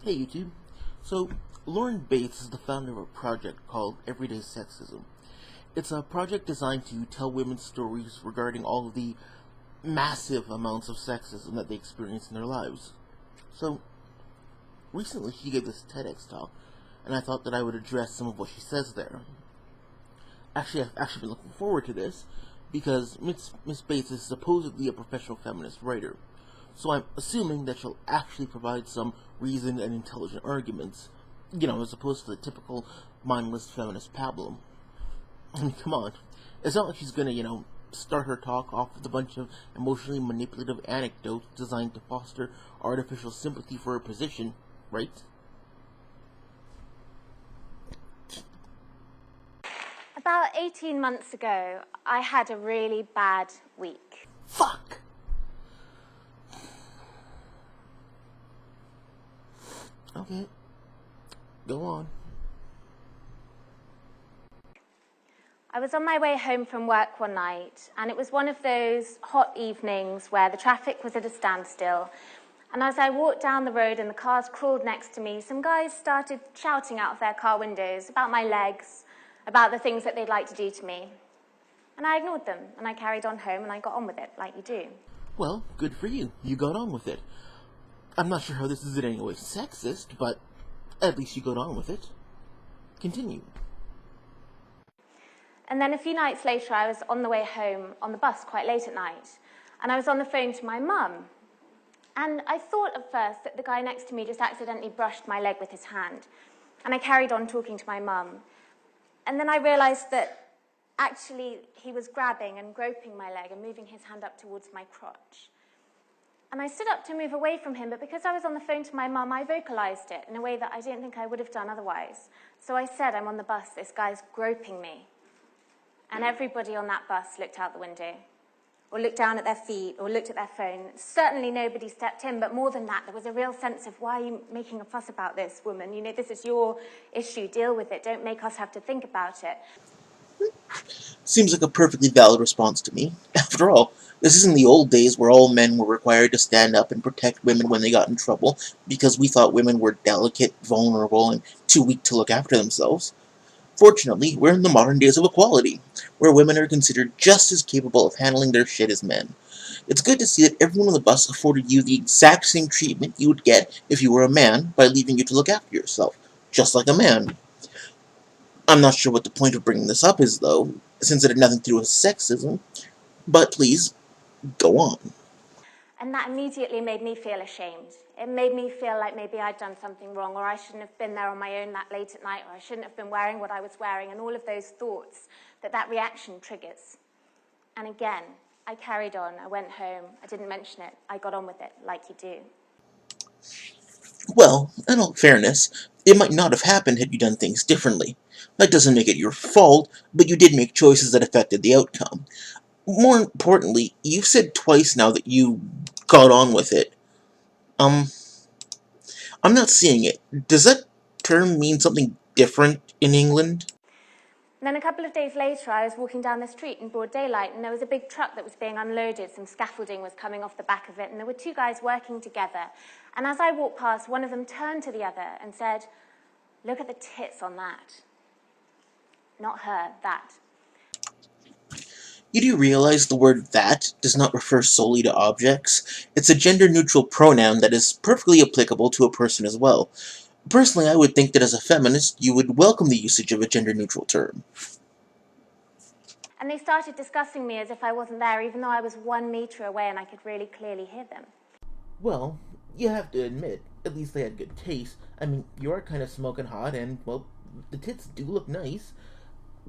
Hey YouTube. So, Lauren Bates is the founder of a project called Everyday Sexism. It's a project designed to tell women's stories regarding all of the massive amounts of sexism that they experience in their lives. So, recently she gave this TEDx talk, and I thought that I would address some of what she says there. Actually, I've actually been looking forward to this, because Miss Bates is supposedly a professional feminist writer. So I'm assuming that she'll actually provide some reasoned and intelligent arguments, as opposed to the typical mindless feminist pablum. I mean, come on. It's not like she's gonna, start her talk off with a bunch of emotionally manipulative anecdotes designed to foster artificial sympathy for her position, right? About 18 months ago, I had a really bad week. Fuck! Okay. Go on. I was on my way home from work one night, and it was one of those hot evenings where the traffic was at a standstill. And as I walked down the road and the cars crawled next to me, some guys started shouting out of their car windows about my legs, about the things that they'd like to do to me. And I ignored them, and I carried on home, and I got on with it, like you do. Well, good for you. You got on with it. I'm not sure how this is in any way sexist, but at least you got on with it. Continue. And then a few nights later, I was on the way home on the bus quite late at night, and I was on the phone to my mum. And I thought at first that the guy next to me just accidentally brushed my leg with his hand. And I carried on talking to my mum. And then I realized that actually he was grabbing and groping my leg and moving his hand up towards my crotch. And I stood up to move away from him, but because I was on the phone to my mum, I vocalized it in a way that I didn't think I would have done otherwise. So I said, I'm on the bus, this guy's groping me. And everybody on that bus looked out the window, or looked down at their feet, or looked at their phone. Certainly nobody stepped in, but more than that, there was a real sense of, why are you making a fuss about this, woman? This is your issue, deal with it, don't make us have to think about it. Seems like a perfectly valid response to me. After all, this isn't the old days where all men were required to stand up and protect women when they got in trouble, because we thought women were delicate, vulnerable, and too weak to look after themselves. Fortunately, we're in the modern days of equality, where women are considered just as capable of handling their shit as men. It's good to see that everyone on the bus afforded you the exact same treatment you would get if you were a man by leaving you to look after yourself, just like a man. I'm not sure what the point of bringing this up is, though, since it had nothing to do with sexism, but please, go on. And that immediately made me feel ashamed. It made me feel like maybe I'd done something wrong, or I shouldn't have been there on my own that late at night, or I shouldn't have been wearing what I was wearing, and all of those thoughts that reaction triggers. And again, I carried on, I went home, I didn't mention it, I got on with it, like you do. Well, in all fairness, it might not have happened had you done things differently. That doesn't make it your fault, but you did make choices that affected the outcome. More importantly, you've said twice now that you got on with it. I'm not seeing it. Does that term mean something different in England? And then a couple of days later, I was walking down the street in broad daylight, and there was a big truck that was being unloaded. Some scaffolding was coming off the back of it, and there were two guys working together. And as I walked past, one of them turned to the other and said, "Look at the tits on that." Not her, that. You do realize the word "that" does not refer solely to objects? It's a gender-neutral pronoun that is perfectly applicable to a person as well. Personally, I would think that as a feminist, you would welcome the usage of a gender-neutral term. And they started discussing me as if I wasn't there, even though I was 1 meter away and I could really clearly hear them. Well, you have to admit, at least they had good taste. I mean, you are kind of smoking hot, and, well, the tits do look nice.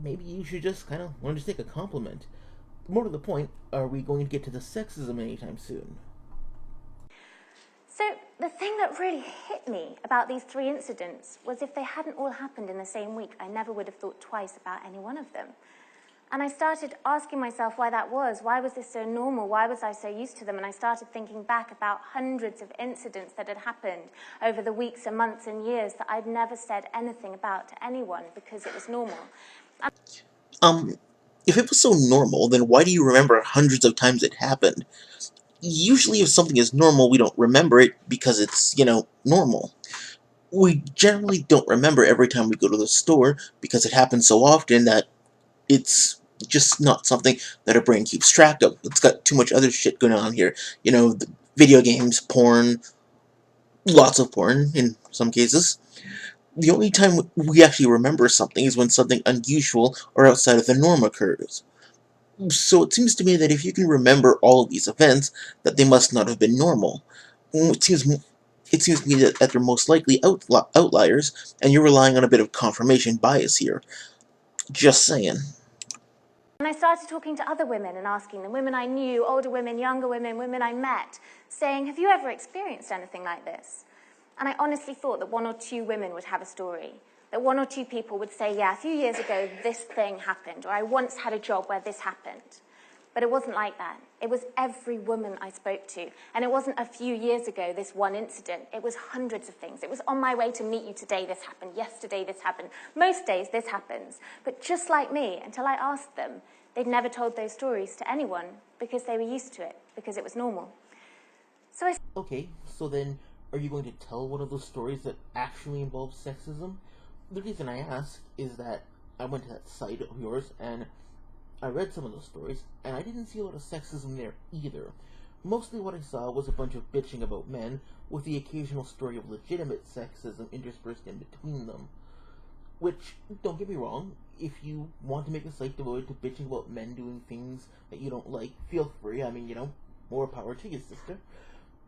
Maybe you should just kind of learn to take a compliment. More to the point, are we going to get to the sexism anytime soon? So the thing that really hit me about these 3 incidents was if they hadn't all happened in the same week, I never would have thought twice about any one of them. And I started asking myself why that was. Why was this so normal? Why was I so used to them? And I started thinking back about hundreds of incidents that had happened over the weeks and months and years that I'd never said anything about to anyone because it was normal. If it was so normal, then why do you remember hundreds of times it happened? Usually if something is normal, we don't remember it because it's, normal. we generally don't remember every time we go to the store because it happens so often that it's just not something that our brain keeps track of. It's got too much other shit going on here. You know, the video games, porn, lots of porn in some cases. The only time we actually remember something is when something unusual or outside of the norm occurs. So it seems to me that if you can remember all of these events, that they must not have been normal. It seems to me that they're most likely outliers, and you're relying on a bit of confirmation bias here. Just saying. And I started talking to other women and asking them, women I knew, older women, younger women, women I met, saying, have you ever experienced anything like this? And I honestly thought that one or two women would have a story, that one or two people would say, yeah, a few years ago this thing happened, or I once had a job where this happened. But it wasn't like that. It was every woman I spoke to. And it wasn't a few years ago, this one incident. It was hundreds of things. It was on my way to meet you today, this happened. Yesterday, this happened. Most days, this happens. But just like me, until I asked them, they'd never told those stories to anyone because they were used to it, because it was normal. So I... Okay, so then, are you going to tell one of those stories that actually involves sexism? The reason I ask is that I went to that site of yours, and I read some of those stories, and I didn't see a lot of sexism there either. Mostly what I saw was a bunch of bitching about men, with the occasional story of legitimate sexism interspersed in between them. Which, don't get me wrong, if you want to make a site devoted to bitching about men doing things that you don't like, feel free. I mean, you know, more power to you, sister.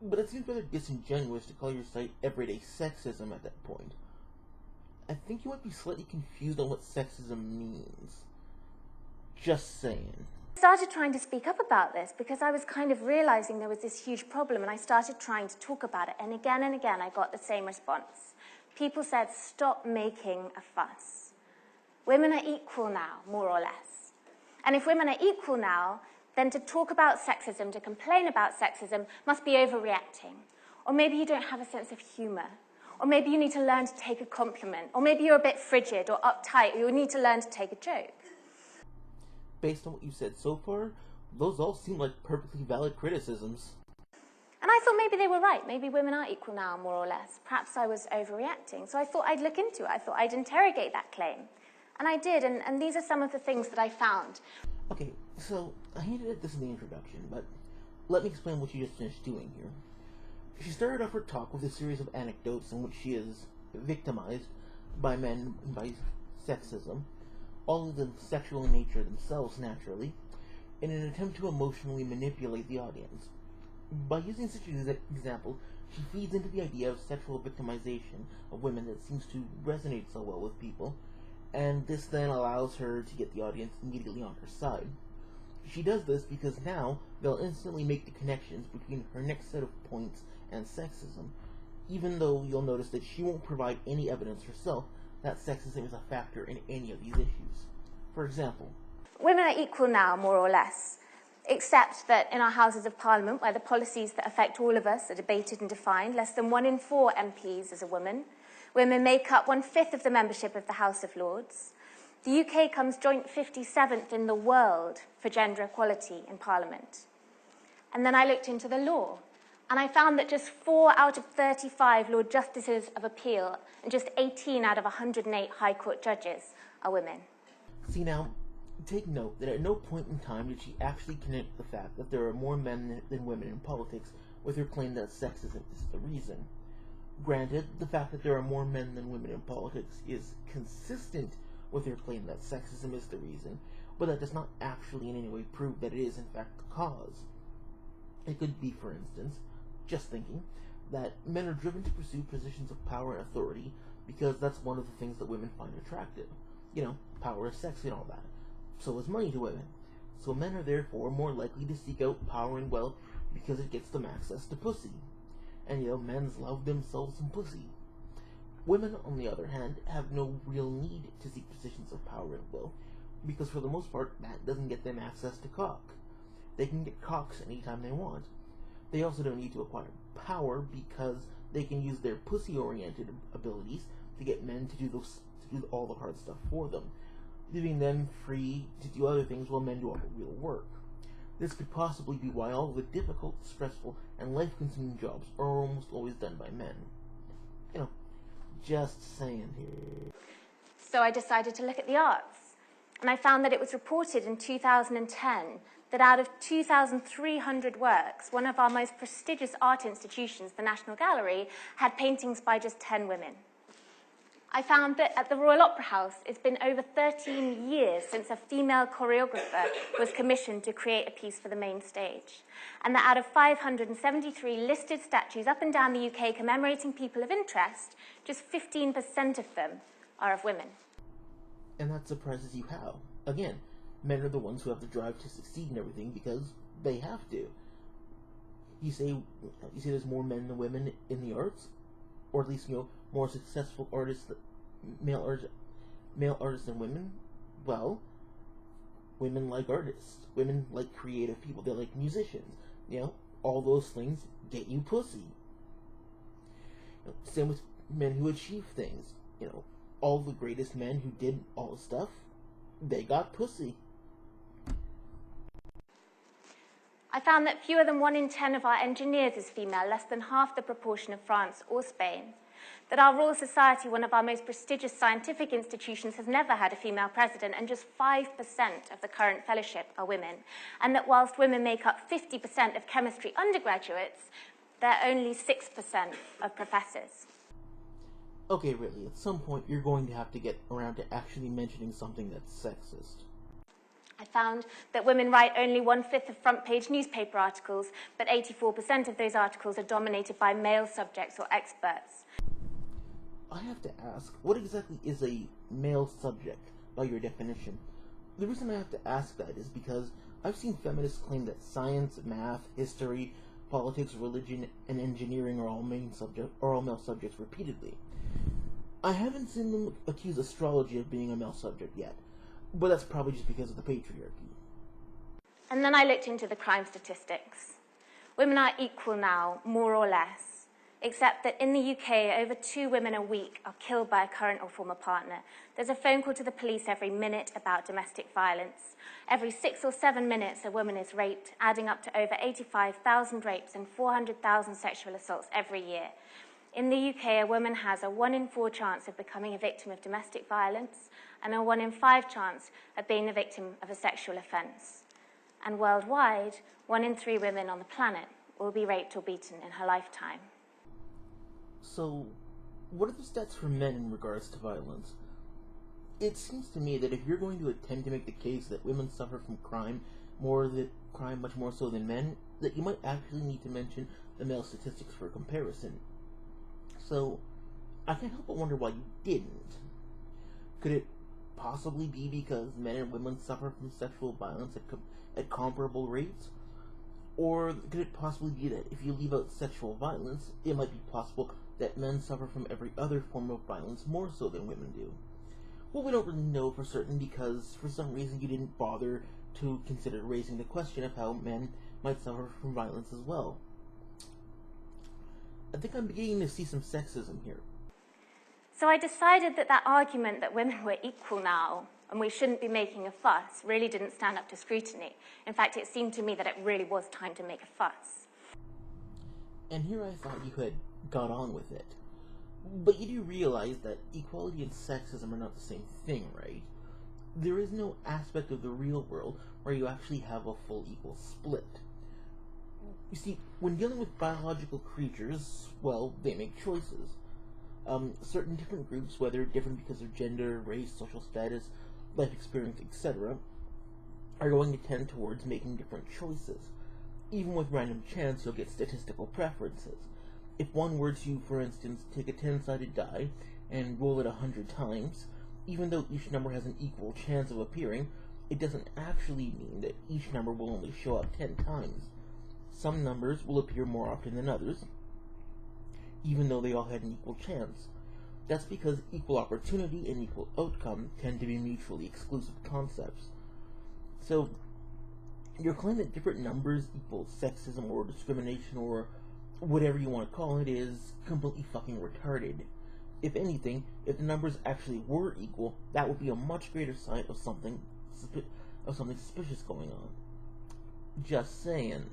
But it seems rather disingenuous to call your site Everyday Sexism at that point. I think you might be slightly confused on what sexism means. Just saying. I started trying to speak up about this because I was kind of realizing there was this huge problem, and I started trying to talk about it, and again I got the same response. People said, stop making a fuss. Women are equal now, more or less. And if women are equal now, then to talk about sexism, to complain about sexism, must be overreacting. Or maybe you don't have a sense of humor. Or maybe you need to learn to take a compliment. Or maybe you're a bit frigid or uptight, or you need to learn to take a joke. Based on what you've said so far, those all seem like perfectly valid criticisms. And I thought maybe they were right. Maybe women are equal now, more or less. Perhaps I was overreacting. So I thought I'd look into it. I thought I'd interrogate that claim. And I did, and these are some of the things that I found. Okay, so I hinted at this in the introduction, but let me explain what she just finished doing here. She started off her talk with a series of anecdotes in which she is victimized by men and by sexism, all of them sexual in nature themselves, naturally, in an attempt to emotionally manipulate the audience. By using such an example, she feeds into the idea of sexual victimization of women that seems to resonate so well with people, and this then allows her to get the audience immediately on her side. She does this because now they'll instantly make the connections between her next set of points and sexism, even though you'll notice that she won't provide any evidence herself that sexism is a factor in any of these issues. For example, women are equal now, more or less, except that in our Houses of Parliament, where the policies that affect all of us are debated and defined, less than 1 in 4 MPs is a woman. Women make up 1/5 of the membership of the House of Lords. The UK comes joint 57th in the world for gender equality in Parliament. And then I looked into the law, and I found that just 4 out of 35 Lord Justices of Appeal and just 18 out of 108 High Court judges are women. See now, take note that at no point in time did she actually connect the fact that there are more men than women in politics with her claim that sexism is the reason. Granted, the fact that there are more men than women in politics is consistent with her claim that sexism is the reason, but that does not actually in any way prove that it is in fact the cause. It could be, for instance, just thinking, that men are driven to pursue positions of power and authority because that's one of the things that women find attractive. You know, power is sexy and all that. So is money to women. So men are therefore more likely to seek out power and wealth because it gets them access to pussy. And you know, men's love themselves some pussy. Women, on the other hand, have no real need to seek positions of power and wealth, because for the most part, that doesn't get them access to cock. They can get cocks anytime they want. They also don't need to acquire power because they can use their pussy-oriented abilities to get men to do all the hard stuff for them, leaving them free to do other things while men do all the real work. This could possibly be why all the difficult, stressful, and life-consuming jobs are almost always done by men. You know, Just saying here. So I decided to look at the arts. And I found that it was reported in 2010 that out of 2,300 works, one of our most prestigious art institutions, the National Gallery, had paintings by just 10 women. I found that at the Royal Opera House, it's been over 13 years since a female choreographer was commissioned to create a piece for the main stage. And that out of 573 listed statues up and down the UK commemorating people of interest, just 15% of them are of women. And that surprises you how? Again, men are the ones who have the drive to succeed in everything because they have to. You say there's more men than women in the arts? Or at least, more successful artists, male artists than women? Well, women like artists. Women like creative people. They like musicians. All those things get you pussy. Same with men who achieve things. All the greatest men who did all the stuff, they got pussy. I found that fewer than 1 in 10 of our engineers is female, less than half the proportion of France or Spain. That our Royal Society, one of our most prestigious scientific institutions, has never had a female president, and just 5% of the current fellowship are women. And that whilst women make up 50% of chemistry undergraduates, they're only 6% of professors. Okay, really, at some point you're going to have to get around to actually mentioning something that's sexist. I found that women write only 1/5 of front-page newspaper articles, but 84% of those articles are dominated by male subjects or experts. I have to ask, what exactly is a male subject, by your definition? The reason I have to ask that is because I've seen feminists claim that science, math, history, politics, religion, and engineering are all male subjects repeatedly. I haven't seen them accuse astrology of being a male subject yet, but that's probably just because of the patriarchy. And then I looked into the crime statistics. Women are equal now, more or less, except that in the UK, over 2 women a week are killed by a current or former partner. There's a phone call to the police every minute about domestic violence. Every 6 or 7 minutes, a woman is raped, adding up to over 85,000 rapes and 400,000 sexual assaults every year. In the UK, a woman has a 1 in 4 chance of becoming a victim of domestic violence and a 1 in 5 chance of being the victim of a sexual offence. And worldwide, 1 in 3 women on the planet will be raped or beaten in her lifetime. So, what are the stats for men in regards to violence? It seems to me that if you're going to attempt to make the case that women suffer from crime much more so than men, that you might actually need to mention the male statistics for comparison. So, I can't help but wonder why you didn't. Could it possibly be because men and women suffer from sexual violence at comparable rates? Or could it possibly be that if you leave out sexual violence, it might be possible that men suffer from every other form of violence more so than women do? Well, we don't really know for certain because for some reason you didn't bother to consider raising the question of how men might suffer from violence as well. I think I'm beginning to see some sexism here. So I decided that argument that women were equal now and we shouldn't be making a fuss really didn't stand up to scrutiny. In fact, it seemed to me that it really was time to make a fuss. And here I thought you had got on with it. But you do realize that equality and sexism are not the same thing, right? There is no aspect of the real world where you actually have a full equal split. You see, when dealing with biological creatures, well, they make choices. Certain different groups, whether different because of gender, race, social status, life experience, etc., are going to tend towards making different choices. Even with random chance, you'll get statistical preferences. If one were to, for instance, take a 10-sided die and roll it 100 times, even though each number has an equal chance of appearing, it doesn't actually mean that each number will only show up 10 times. Some numbers will appear more often than others, even though they all had an equal chance. That's because equal opportunity and equal outcome tend to be mutually exclusive concepts. So, your claim that different numbers equal sexism or discrimination or whatever you want to call it is completely fucking retarded. If anything, if the numbers actually were equal, that would be a much greater sign of something suspicious going on. Just saying.